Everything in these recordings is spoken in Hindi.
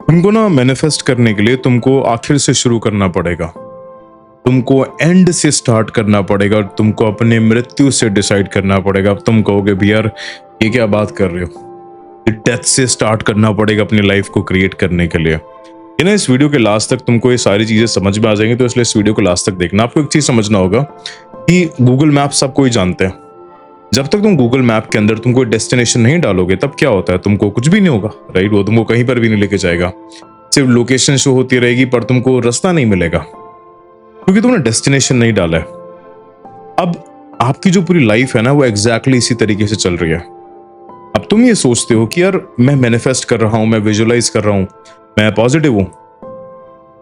तुमको ना मैनिफेस्ट करने के लिए तुमको आखिर से शुरू करना पड़ेगा। तुमको एंड से स्टार्ट करना पड़ेगा। तुमको अपने मृत्यु से डिसाइड करना पड़ेगा। अब तुम कहोगे भी यार ये क्या बात कर रहे हो, डेथ से स्टार्ट करना पड़ेगा अपनी लाइफ को क्रिएट करने के लिए। ये ना इस वीडियो के लास्ट तक तुमको ये सारी चीजें समझ में आ जाएंगी, तो इसलिए इस वीडियो को लास्ट तक देखना। आपको एक चीज समझना होगा कि गूगल मैप सब कोई जानते हैं। जब तक तुम गूगल मैप के अंदर तुम कोई डेस्टिनेशन नहीं डालोगे तब क्या होता है, तुमको कुछ भी नहीं होगा, राइट। वो तुमको कहीं पर भी नहीं लेके जाएगा, सिर्फ लोकेशन शो होती रहेगी पर तुमको रास्ता नहीं मिलेगा क्योंकि तुमने डेस्टिनेशन नहीं डाला है। अब आपकी जो पूरी लाइफ है ना वो एग्जैक्टली इसी तरीके से चल रही है। अब तुम ये सोचते हो कि यार मैं मैनिफेस्ट कर रहा हूं, मैं विजुअलाइज कर रहा हूं, मैं पॉजिटिव हूं,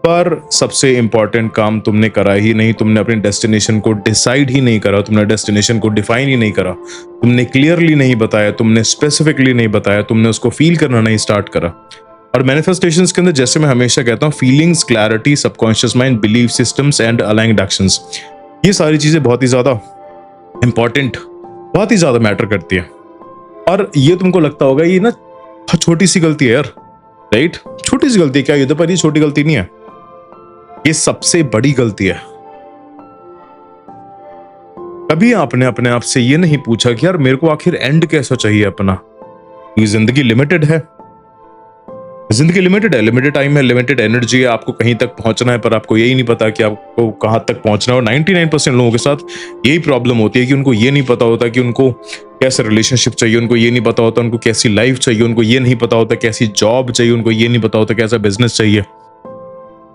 पर सबसे इंपॉर्टेंट काम तुमने करा ही नहीं। तुमने अपनी डेस्टिनेशन को डिसाइड ही नहीं करा, तुमने डेस्टिनेशन को डिफाइन ही नहीं करा, तुमने क्लियरली नहीं बताया, तुमने स्पेसिफिकली नहीं बताया, तुमने उसको फील करना नहीं स्टार्ट करा। और मैनिफेस्टेशंस के अंदर जैसे मैं हमेशा कहता हूँ, feelings, clarity, subconscious mind, belief systems and aligned actions, ये सारी चीजें बहुत ही ज्यादा इंपॉर्टेंट, बहुत ही ज्यादा मैटर करती है। और ये तुमको लगता होगा ये ना छोटी सी गलती है यार, राइट। छोटी सी गलती क्या है, पर ये छोटी गलती नहीं है, ये सबसे बड़ी गलती है। कभी आपने अपने आप से ये नहीं पूछा कि यार मेरे को आखिर एंड कैसा चाहिए अपना। ये जिंदगी लिमिटेड है, जिंदगी लिमिटेड है, लिमिटेड टाइम है, लिमिटेड एनर्जी है, आपको कहीं तक पहुंचना है पर आपको यही नहीं पता कि आपको कहां तक पहुंचना है। और 99% लोगों के साथ यही प्रॉब्लम होती है कि उनको ये नहीं पता होता कि उनको कैसा रिलेशनशिप चाहिए, उनको ये नहीं पता होता उनको कैसी लाइफ चाहिए, उनको ये नहीं पता होता कैसी जॉब चाहिए, उनको ये नहीं पता होता कैसा बिजनेस चाहिए।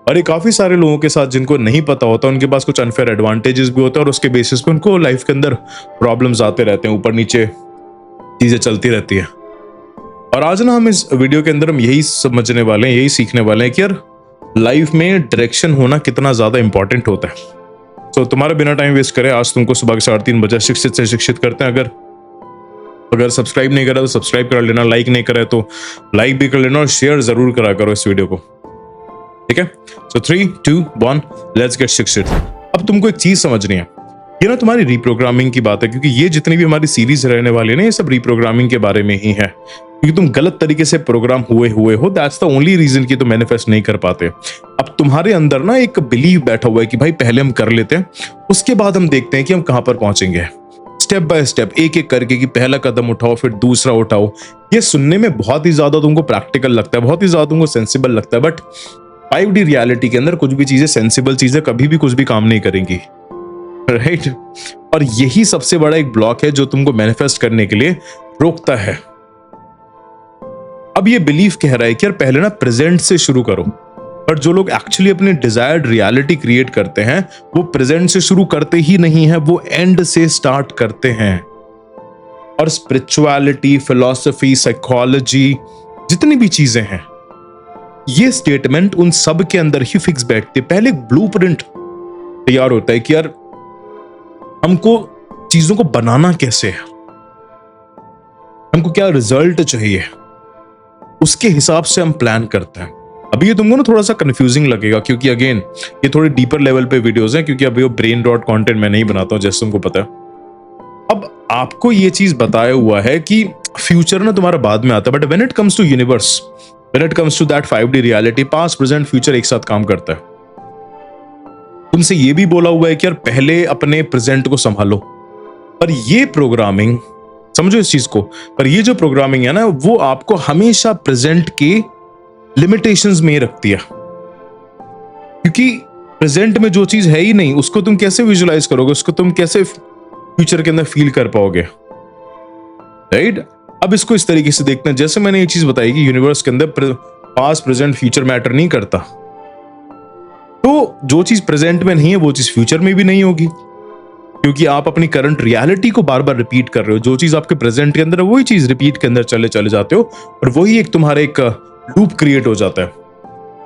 और ये काफी सारे लोगों के साथ जिनको नहीं पता होता, उनके पास कुछ अनफेयर एडवांटेजेस भी होते हैं और उसके बेसिस पे उनको लाइफ के अंदर प्रॉब्लम्स आते रहते हैं, ऊपर नीचे चीजें चलती रहती है। और आज ना हम इस वीडियो के अंदर हम यही समझने वाले हैं, यही सीखने वाले हैं कि यार लाइफ में डायरेक्शन होना कितना ज्यादा इंपॉर्टेंट होता है। तो तुम्हारा बिना टाइम वेस्ट करे, आज तुमको सुबह के 3:30 बजे शिक्षित से शिक्षित करते हैं। अगर सब्सक्राइब नहीं करा तो सब्सक्राइब कर लेना, लाइक नहीं करा तो लाइक भी कर लेना और शेयर जरूर करा करो इस वीडियो को, ठीक है। सो 3, 2, 1 लेट्स गेट शिक्षित। अब तुमको एक चीज समझनी है, ये ना तुम्हारी रीप्रोग्रामिंग की बात है, क्योंकि ये जितनी भी हमारी सीरीज रहने वाली है ना, ये सब रीप्रोग्रामिंग के बारे में ही है। क्योंकि तुम गलत तरीके से प्रोग्राम हुए हो, दैट्स द ओनली रीजन कि तुम मैनिफेस्ट नहीं कर पाते। अब तुम्हारे अंदर ना एक बिलीव बैठा हुआ है कि भाई पहले हम कर लेते हैं, उसके बाद हम देखते हैं कि हम कहां पर पहुंचेंगे। स्टेप बाय स्टेप, एक एक करके कि पहला कदम उठाओ फिर दूसरा उठाओ। ये सुनने में बहुत ही ज्यादा तुमको प्रैक्टिकल लगता है, बहुत ही ज्यादा तुमको सेंसिबल लगता है, बट 5D रियलिटी के अंदर कुछ भी चीजें, सेंसिबल चीजें कभी भी कुछ भी काम नहीं करेंगी, राइट। और यही सबसे बड़ा एक ब्लॉक है जो तुमको मैनिफेस्ट करने के लिए रोकता है। अब ये बिलीफ कह रहा है कि यार पहले ना प्रेजेंट से शुरू करो, पर जो लोग एक्चुअली अपने डिजायर्ड रियलिटी क्रिएट करते हैं वो प्रेजेंट से शुरू करते ही नहीं है, वो एंड से स्टार्ट करते हैं। और स्पिरिचुअलिटी, फिलॉसफी, साइकोलॉजी, जितनी भी चीजें हैं, ये स्टेटमेंट उन सब के अंदर ही फिक्स बैठती है। पहले एक ब्लूप्रिंट तैयार होता है कि यार हमको चीजों को बनाना कैसे है, हमको क्या रिजल्ट चाहिए, उसके हिसाब से हम प्लान करते हैं। अभी ये तुमको ना थोड़ा सा कंफ्यूजिंग लगेगा क्योंकि अगेन ये थोड़े डीपर लेवल पे वीडियोस हैं, क्योंकि अभी वो ब्रेन रॉट कंटेंट मैं नहीं बनाता हूं जैसे तुमको पता है। अब आपको ये चीज बताया हुआ है कि फ्यूचर ना तुम्हारा बाद में आता है, but when it comes to universe, when it comes to that 5D reality, past present future एक साथ काम करता है। तुमसे ये भी बोला हुआ है कि यार पहले अपने प्रेजेंट को संभालो, पर ये प्रोग्रामिंग, समझो इस चीज को, पर ये जो प्रोग्रामिंग है ना वो आपको हमेशा प्रेजेंट के लिमिटेशंस में रखती है। क्योंकि प्रेजेंट में जो चीज है ही नहीं उसको तुम कैसे विजुअलाइज करोगे, उसको तुम कैसे फ्यूचर के अंदर फील कर पाओगे, राइट। अब इसको इस तरीके से देखते हैं, जैसे मैंने ये चीज बताई कि यूनिवर्स के अंदर पास्ट प्रेजेंट फ्यूचर मैटर नहीं करता, तो जो चीज प्रेजेंट में नहीं है वो चीज फ्यूचर में भी नहीं होगी, क्योंकि आप अपनी करंट रियलिटी को बार बार रिपीट कर रहे हो। जो चीज आपके प्रेजेंट के अंदर है वही चीज रिपीट के अंदर चले चले जाते हो और वही एक तुम्हारा एक लूप क्रिएट हो जाता है।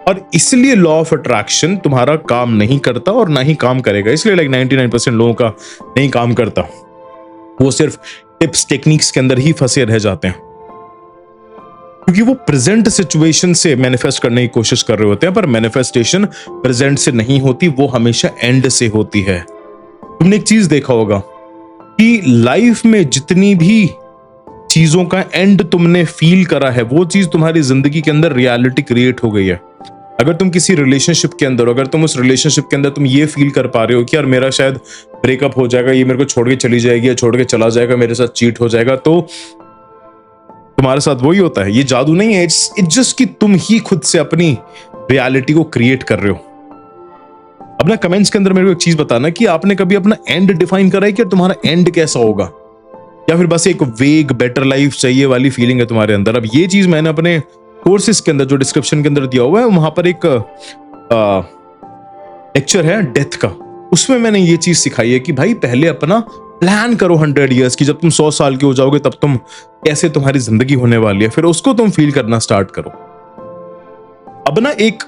और इसलिए लॉ ऑफ अट्रैक्शन तुम्हारा काम नहीं करता और ना ही काम करेगा। इसलिए 99% लोगों का नहीं काम करता, वो सिर्फ टिप्स टेक्निक्स के अंदर ही फंसे रह जाते हैं, क्योंकि वो प्रेजेंट सिचुएशन से मैनिफेस्ट करने की कोशिश कर रहे होते हैं। पर मैनिफेस्टेशन प्रेजेंट से नहीं होती, वो हमेशा एंड से होती है। तुमने एक चीज देखा होगा कि लाइफ में जितनी भी चीजों का एंड तुमने फील करा है, वो चीज तुम्हारी जिंदगी के अंदर रियलिटी क्रिएट हो गई है। अगर तुम किसी रिलेशनशिप के अंदर, अगर तुम उस रिलेशनशिप के अंदर तुम ये फील कर पा रहे हो कि यार मेरा शायद ब्रेकअप हो जाएगा, ये मेरे को छोड़ के चली जाएगी या छोड़ के चला जाएगा, मेरे साथ चीट हो जाएगा, तो तुम्हारे साथ वही होता है। ये जादू नहीं है, इट्स जस्ट कि तुम ही खुद से अपनी रियलिटी को क्रिएट कर रहे हो। अपना कमेंट्स के अंदर मेरे को एक चीज बताना कि आपने कभी अपना एंड डिफाइन करा है कि तुम्हारा एंड कैसा होगा, या फिर बस एक वेग बेटर लाइफ चाहिए वाली फीलिंग है तुम्हारे अंदर। अब ये चीज मैंने अपने कोर्सेज के अंदर जो डिस्क्रिप्शन के अंदर दिया हुआ है, वहां पर एक लेक्चर है डेथ का, उसमें मैंने ये चीज सिखाई है कि भाई पहले अपना प्लान करो 100 ईयर्स की, जब तुम 100 साल के हो जाओगे तब तुम कैसे तुम्हारी जिंदगी होने वाली है, फिर उसको तुम फील करना स्टार्ट करो। अब ना एक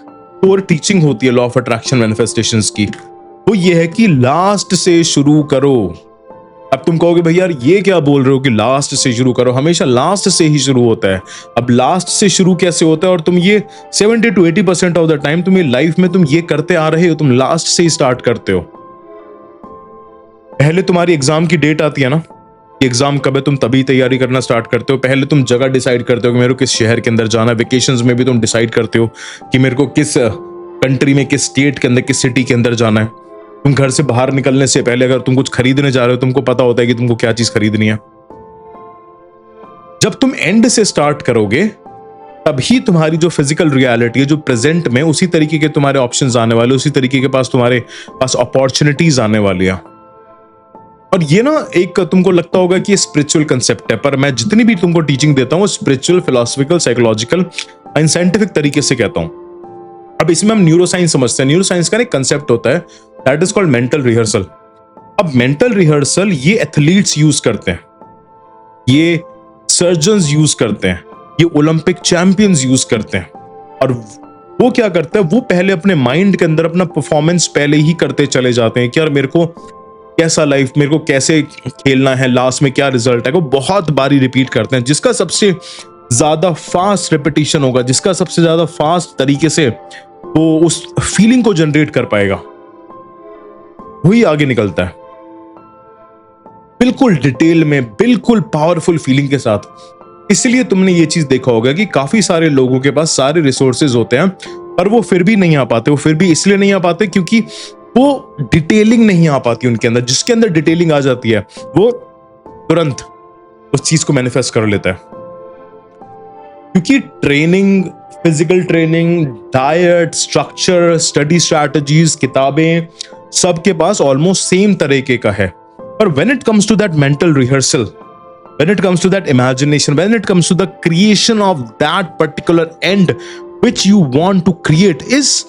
और टीचिंग होती है लॉ ऑफ अट्रैक्शन मैनिफेस्टेशंस की, वो ये है कि लास्ट से शुरू करो। अब तुम कहोगे भैया यार ये क्या बोल रहे हो कि लास्ट से शुरू करो, हमेशा लास्ट से ही शुरू होता है। अब लास्ट से शुरू कैसे होता है, और तुम ये 70 to 80% ऑफ द टाइम तुम्हें लाइफ में तुम ये करते आ रहे हो, तुम लास्ट से ही स्टार्ट करते हो। पहले तुम्हारी एग्जाम की डेट आती है ना, एग्जाम कब है, तुम तभी तैयारी करना स्टार्ट करते हो। पहले तुम जगह डिसाइड करते हो कि मेरे को किस शहर के अंदर जाना है। वेकेशंस में भी तुम डिसाइड करते हो कि मेरे को किस कंट्री में, किस स्टेट के अंदर, किस सिटी के अंदर जाना है। तुम घर से बाहर निकलने से पहले अगर तुम कुछ खरीदने जा रहे हो, तुमको पता होता है कि तुमको क्या चीज खरीदनी है। जब तुम एंड से स्टार्ट करोगे तभी तुम्हारी जो फिजिकल रियलिटी है, जो प्रेजेंट में, उसी तरीके के तुम्हारे ऑप्शंस आने वाले, उसी तरीके के पास तुम्हारे पास अपॉर्चुनिटीज आने वाली है। और ये ना एक तुमको लगता होगा कि ये स्पिरिचुअल कंसेप्ट है, पर मैं जितनी भी तुमको टीचिंग देता हूँ spiritual, philosophical, psychological and scientific तरीके से कहता हूं। अब इसमें हम न्यूरोसाइंस समझते हैं। न्यूरोसाइंस का एक कंसेप्ट होता है that is called mental rehearsal. अब मेंटल रिहर्सल ये एथलीट्स यूज करते हैं, ये सर्जन्स यूज करते हैं, ये ओलंपिक चैंपियंस यूज करते हैं। और वो क्या करते हैं, वो पहले अपने माइंड के अंदर अपना परफॉर्मेंस पहले ही करते चले जाते हैं कि यार मेरे को कैसा लाइफ, मेरे को कैसे खेलना है, लास्ट में क्या रिजल्ट है, वो बहुत बारी रिपीट करते हैं। जिसका सबसे ज्यादा फास्ट रिपीटिशन होगा, जिसका सबसे ज्यादा फास्ट तरीके से वो उस फीलिंग को जनरेट कर पाएगा, वही आगे निकलता है बिल्कुल डिटेल में, बिल्कुल पावरफुल फीलिंग के साथ। इसलिए तुमने ये चीज देखा होगा कि काफी सारे लोगों के पास सारे रिसोर्सेज होते हैं, पर वो फिर भी नहीं आ पाते। वो फिर भी इसलिए नहीं आ पाते क्योंकि वो डिटेलिंग नहीं आ पाती उनके अंदर। जिसके अंदर डिटेलिंग आ जाती है वो तुरंत उस चीज को मैनिफेस्ट कर लेता है। क्योंकि training, physical training, diet, structure, study strategies, किताबें, सबके पास ऑलमोस्ट सेम तरीके का है। पर when it comes to that mental rehearsal, when it comes to that imagination, when it comes to the creation of that particular end which you want to create, is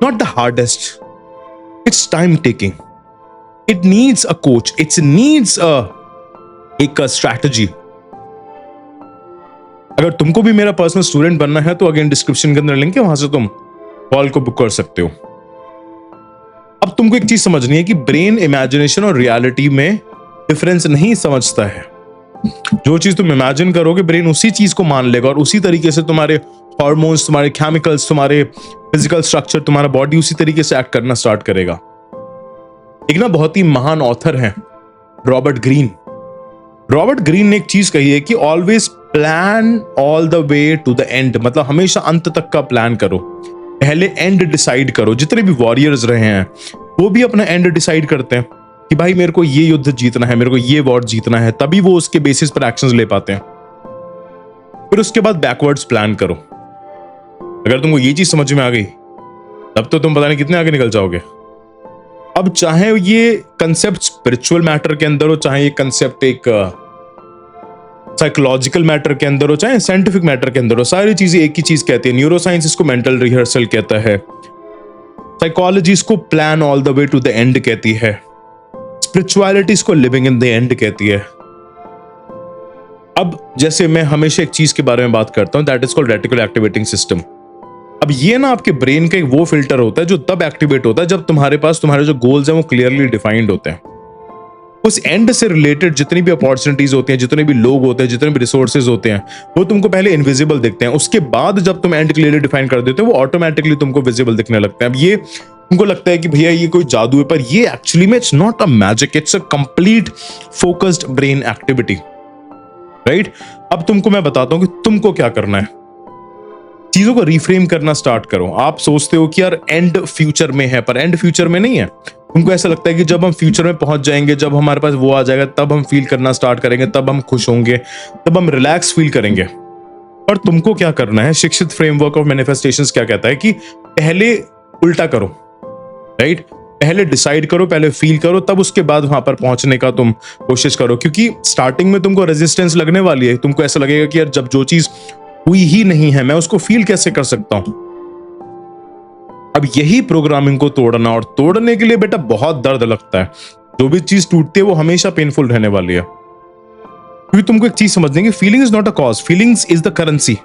not the hardest. It's time taking. It needs a coach. It needs एक strategy. अगर तुमको भी मेरा पर्सनल स्टूडेंट बनना है तो अगेन डिस्क्रिप्शन के अंदर लिंक है, वहां से तुम कॉल को बुक कर सकते हो। अब तुमको एक चीज समझनी है कि ब्रेन इमेजिनेशन और रियलिटी में डिफरेंस नहीं समझता है। जो चीज तुम इमेजिन करोगे ब्रेन उसी चीज को मान लेगा, और उसी तरीके से तुम्हारे हार्मोन्स, तुम्हारे केमिकल्स, तुम्हारे फिजिकल स्ट्रक्चर, तुम्हारा बॉडी उसी तरीके से एक्ट करना स्टार्ट करेगा। एक ना बहुत ही महान ऑथर हैं रॉबर्ट ग्रीन। रॉबर्ट ग्रीन ने एक चीज कही है कि always plan all the way to the end, मतलब हमेशा अंत तक का प्लान करो, पहले एंड डिसाइड करो। जितने भी वॉरियर्स रहे हैं वो भी अपना एंड डिसाइड करते हैं कि भाई मेरे को ये युद्ध जीतना है, मेरे को ये वॉर जीतना है, तभी वो उसके बेसिस पर एक्शंस ले पाते हैं। फिर उसके बाद बैकवर्ड्स प्लान करो। अगर तुमको ये चीज समझ में आ गई तब तो तुम पता नहीं कितने आगे निकल जाओगे। अब चाहे ये कंसेप्ट स्पिरिचुअल मैटर के अंदर हो, चाहे ये कंसेप्ट एक साइकोलॉजिकल मैटर के अंदर हो, चाहे साइंटिफिक मैटर के अंदर हो, सारी चीजें एक ही चीज कहती है। न्यूरोसाइंस इसको मेंटल रिहर्सल कहता है, साइकोलॉजी इसको plan all the way to the end कहती है, स्पिरिचुअलिटी इसको लिविंग इन द एंड कहती है। अब जैसे मैं हमेशा एक चीज के बारे में बात करता हूं, that is called reticular activating system. अब ये ना आपके ब्रेन का एक वो फिल्टर होता है जो तब एक्टिवेट होता है जब तुम्हारे पास तुम्हारे जो गोल्स हैं वो क्लियरली डिफाइंड होते हैं। उस एंड से रिलेटेड जितनी भी अपॉर्चुनिटीज होती हैं, जितने भी लोग होते हैं, जितने भी रिसोर्सेज होते हैं, वो तुमको पहले इनविजिबल दिखते हैं। उसके बाद जब तुम एंड क्लियरली डिफाइन कर देते हो वो ऑटोमेटिकली तुमको विजिबल दिखने लगते हैं। अब ये तुमको लगता है कि भैया ये कोई जादू है, पर ये एक्चुअली में it's not a magic, it's a complete focused brain activity. Right? अब तुमको मैं बताता हूं कि तुमको क्या करना है। चीजों को रिफ्रेम करना स्टार्ट करो। आप सोचते हो कि यार एंड फ्यूचर में है, पर एंड फ्यूचर में नहीं है। तुमको ऐसा लगता है कि जब हम फ्यूचर में पहुंच जाएंगे, जब हमारे पास वो आ जाएगा, तब हम फील करना स्टार्ट करेंगे, तब हम खुश होंगे, तब हम रिलैक्स फील करेंगे। और तुमको क्या करना है, शिक्षित फ्रेमवर्क ऑफ मैनिफेस्टेशंस क्या कहता है कि पहले उल्टा करो, राइट? पहले डिसाइड करो, पहले फील करो, तब उसके बाद वहां पर पहुंचने का तुम कोशिश करो। क्योंकि स्टार्टिंग में तुमको रेजिस्टेंस लगने वाली है। तुमको ऐसा लगेगा कि यार जब जो चीज हुई ही नहीं है, मैं उसको फील कैसे कर सकता हूं। अब यही प्रोग्रामिंग को तोड़ना, और तोड़ने के लिए बेटा बहुत दर्द लगता है। जो भी चीज टूटती है वो हमेशा पेनफुल रहने वाली है। क्योंकि तुमको एक चीज समझने की, feeling is not a cause, feelings is the currency.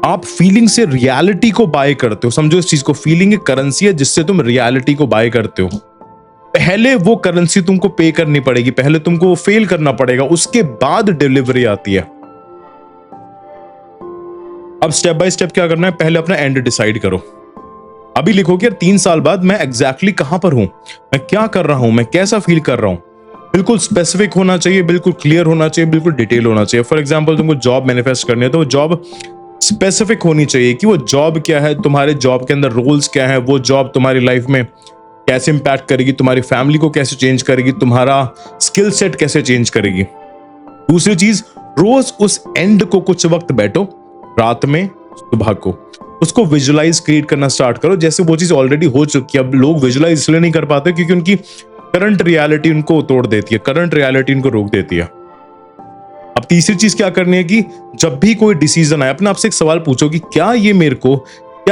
आप फीलिंग से रियलिटी को बाय करते हो। समझो इस चीज को, फीलिंग एक करेंसी है जिससे तुम रियलिटी को बाय करते हो। पहले वो करेंसी तुमको पे करनी पड़ेगी, पहले तुमको वो फेल करना पड़ेगा, उसके बाद डिलीवरी आती है। अब स्टेप बाय स्टेप क्या करना है, पहले अपना एंड डिसाइड करो। अभी लिखो कि यार 3 साल बाद मैं एग्जैक्टली कहां पर हूं, मैं क्या कर रहा हूं, मैं कैसा फील कर रहा हूं। बिल्कुल स्पेसिफिक होना चाहिए, बिल्कुल क्लियर होना चाहिए, बिल्कुल डिटेल होना चाहिए। फॉर एग्जाम्पल तुमको जॉब मैनिफेस्ट करनी है तो वो जॉब स्पेसिफिक होनी चाहिए कि वो जॉब क्या है, तुम्हारे जॉब के अंदर रोल्स क्या है, वो जॉब तुम्हारी लाइफ में कैसे इंपैक्ट करेगी, तुम्हारी फैमिली को कैसे चेंज करेगी, तुम्हारा स्किल सेट कैसे चेंज करेगी। दूसरी चीज, रोज उस एंड को कुछ वक्त बैठो, रात में, सुबह को, उसको विजुलाइज क्रिएट करना स्टार्ट करो जैसे वो चीज ऑलरेडी हो चुकी है। अब लोग विजुलाइज इसलिए नहीं कर पाते क्योंकि उनकी करंट रियलिटी उनको तोड़ देती है, करंट रियलिटी उनको रोक देती है। अब तीसरी चीज क्या करनी है कि जब भी कोई डिसीजन आए, अपने आपसे एक सवाल पूछो कि क्या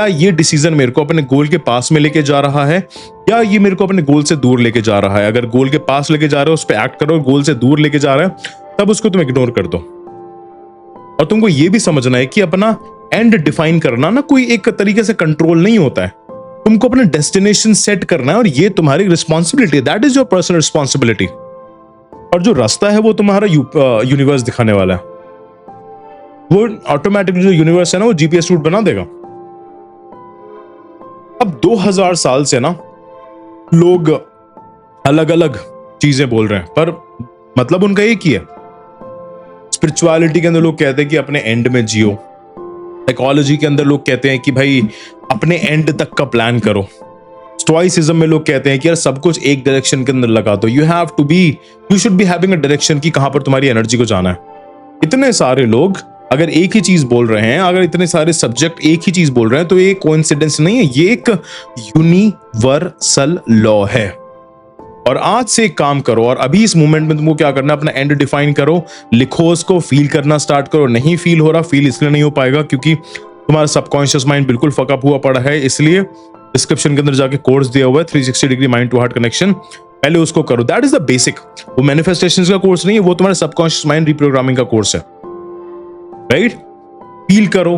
ये डिसीजन मेरे को अपने गोल के पास में लेके जा रहा है, या ये मेरे को अपने गोल से दूर लेके जा रहा है। अगर गोल के पास लेके जा रहे हो उस पर एक्ट करो, गोल से दूर लेके जा रहा है तब उसको तुम इग्नोर कर दो। और तुमको ये भी समझना है कि अपना एंड डिफाइन करना ना कोई एक तरीके से कंट्रोल नहीं होता है। तुमको अपना डेस्टिनेशन सेट करना है और ये तुम्हारी रिस्पॉन्सिबिलिटी है, that is your personal responsibility. और जो रास्ता है वो तुम्हारा यूनिवर्स दिखाने वाला है। वो ऑटोमेटिकली जो यूनिवर्स है ना वो जीपीएस रूट बना देगा। अब 2000 साल से ना लोग अलग अलग चीजें बोल रहे हैं, पर मतलब उनका एक ही है। स्पिरिचुअलिटी के अंदर लोग कहते हैं कि अपने एंड में जियो। साइकोलॉजी के अंदर लोग कहते हैं कि भाई अपने एंड तक का प्लान करो। स्टोइसिज्म में लोग कहते हैं कि यार सब कुछ एक डायरेक्शन के अंदर लगा दो। You should be having a direction की कहां पर तुम्हारी एनर्जी को जाना है। इतने सारे लोग अगर एक ही चीज बोल रहे हैं, अगर इतने सारे सब्जेक्ट एक ही चीज बोल रहे हैं, तो ये कोइंसिडेंस नहीं है, ये एक यूनिवर्सल लॉ है। और आज से एक काम करो, और अभी इस मोमेंट में तुमको क्या करना है, अपना एंड डिफाइन करो, लिखो उसको, फील करना स्टार्ट करो। नहीं फील हो रहा, फील इसलिए नहीं हो पाएगा क्योंकि तुम्हारा सबकॉन्शियस माइंड बिल्कुल फकअप हुआ पड़ा है। इसलिए डिस्क्रिप्शन के अंदर जाके कोर्स दिया हुआ है 360 degree mind to heart connection, पहले उसको करो। That is the basic. वो मैनिफेस्टेशंस का कोर्स नहीं है, वो तुम्हारा सबकॉन्शियस माइंड रिप्रोग्रामिंग का कोर्स है, राइट? फील करो,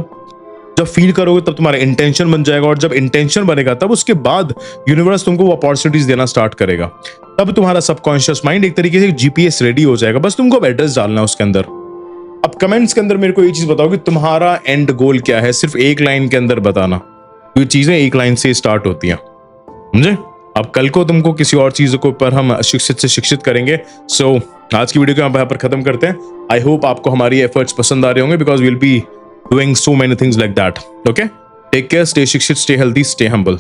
जब फील करोगे तब तुम्हारा इंटेंशन बन जाएगा, और जब इंटेंशन बनेगा तब उसके बाद यूनिवर्स तुमको वो अपॉर्चुनिटीज देना स्टार्ट करेगा। तब तुम्हारा सबकॉन्शियस माइंड एक तरीके से जीपीएस रेडी हो जाएगा। बस तुमको एड्रेस डालना है उसके अंदर। अब कमेंट्स के अंदर मेरे को ये चीज बताओ कि तुम्हारा एंड गोल क्या है, सिर्फ एक लाइन के अंदर बताना। ये चीजें एक लाइन से स्टार्ट होती हैं, समझे? अब कल को तुमको किसी और चीजों के ऊपर हम शिक्षित से शिक्षित करेंगे। सो आज की वीडियो को यहाँ पर खत्म करते हैं। आई होप आपको हमारी एफर्ट्स पसंद आ रहे होंगे, because will be doing so many things like that. Okay? Take care, stay शिक्षित, stay healthy, stay humble.